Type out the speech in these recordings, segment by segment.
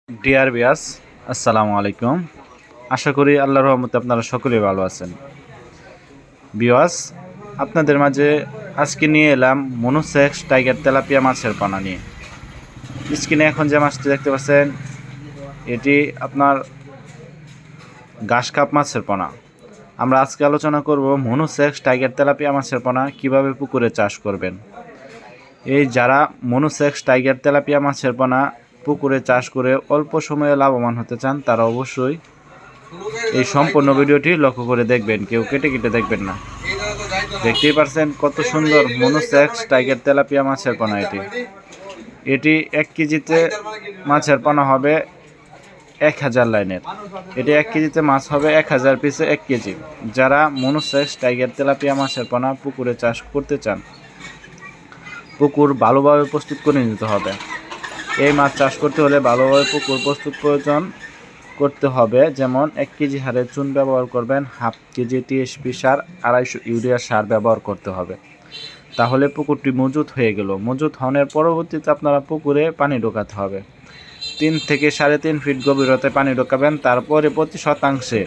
Deer বিয়াস, আসসালামু আলাইকুম। আশা করি আল্লাহর রহমতে আপনারা সকলেই ভালো আছেন। বিয়াস, আপনাদের মাঝে আজকে নিয়ে এলাম মনোসেক্স টাইগার তেলাপিয়া মাছের পোনা নিয়ে। স্ক্রিনে এখন যে মাছটি দেখতে পাচ্ছেন, এটি আপনার ঘাস কাপ মাছের পোনা। আমরা আজকে আলোচনা করব মনোসেক্স টাইগার তেলাপিয়া মাছের পোনা কীভাবে পুকুরে চাষ করবেন। এই যারা মনোসেক্স টাইগার তেলাপিয়া মাছের পোনা পুকুরে চাষ করে অল্প সময়ে লাভবান হতে চান, তারা অবশ্যই এই সম্পূর্ণ ভিডিওটি লক্ষ্য করে দেখবেন, কেউ কেটে কেটে দেখবেন না। দেখতেই পারছেন কত সুন্দর মনোসেক্স টাইগার তেলাপিয়া মাছের পোনা। এটি 1 কেজিতে মাছের পোনা হবে 1000 লাইনের। এটি 1 কেজিতে মাছ হবে 1000 পিসে 1 কেজি। যারা মনোসেক্স টাইগার তেলাপিয়া মাছের পোনা পুকুরে চাষ করতে চান, পুকুর ভালোভাবে প্রস্তুত করে নিতে হবে। এই মাছ চাষ করতে হলে ভালোভাবে পুকুর প্রস্তুত করতে হবে। যেমন 1 কেজি হারে চুন ব্যবহার করবেন, হাফ কেজি টিএসপি সার, 250 ইউরিয়া সার ব্যবহার করতে হবে। তাহলে পুকুরটি মজুত হয়ে গেল। মজুত হওয়ার পরবর্তীতে আপনারা পুকুরে পানি ঢোকাতে হবে। 3 থেকে 3.5 ফিট গভীরতায় পানি ঢোকাবেন। তারপরে প্রতি শতাংশে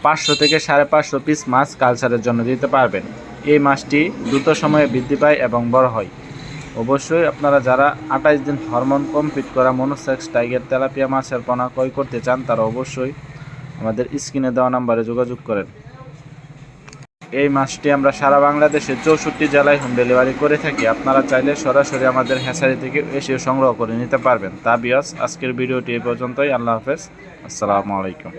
500 থেকে 550 পিস মাছ কালচারের জন্য দিতে পারবেন। এই মাছটি দ্রুত সময়ে বৃদ্ধি পায় এবং বড় হয়। অবশ্যই আপনারা যারা 28 দিন হরমোন কমপ্লিট করা মনোসেক্স টাইগার তেলাপিয়া মাছের পোনা ক্রয় করতে চান, তারা অবশ্যই আমাদের স্ক্রিনে দেওয়া নাম্বারে যোগাযোগ করেন। এই মাছটি আমরা সারা বাংলাদেশে 64 জেলায় হোম ডেলিভারি করে থাকি। আপনারা চাইলে সরাসরি আমাদের হ্যাচারি থেকে এসে সংগ্রহ করে নিতে পারবেন। তা বিয়াস, আজকের ভিডিওটি এই পর্যন্তই। আল্লাহ হাফেজ, আসসালামু আলাইকুম।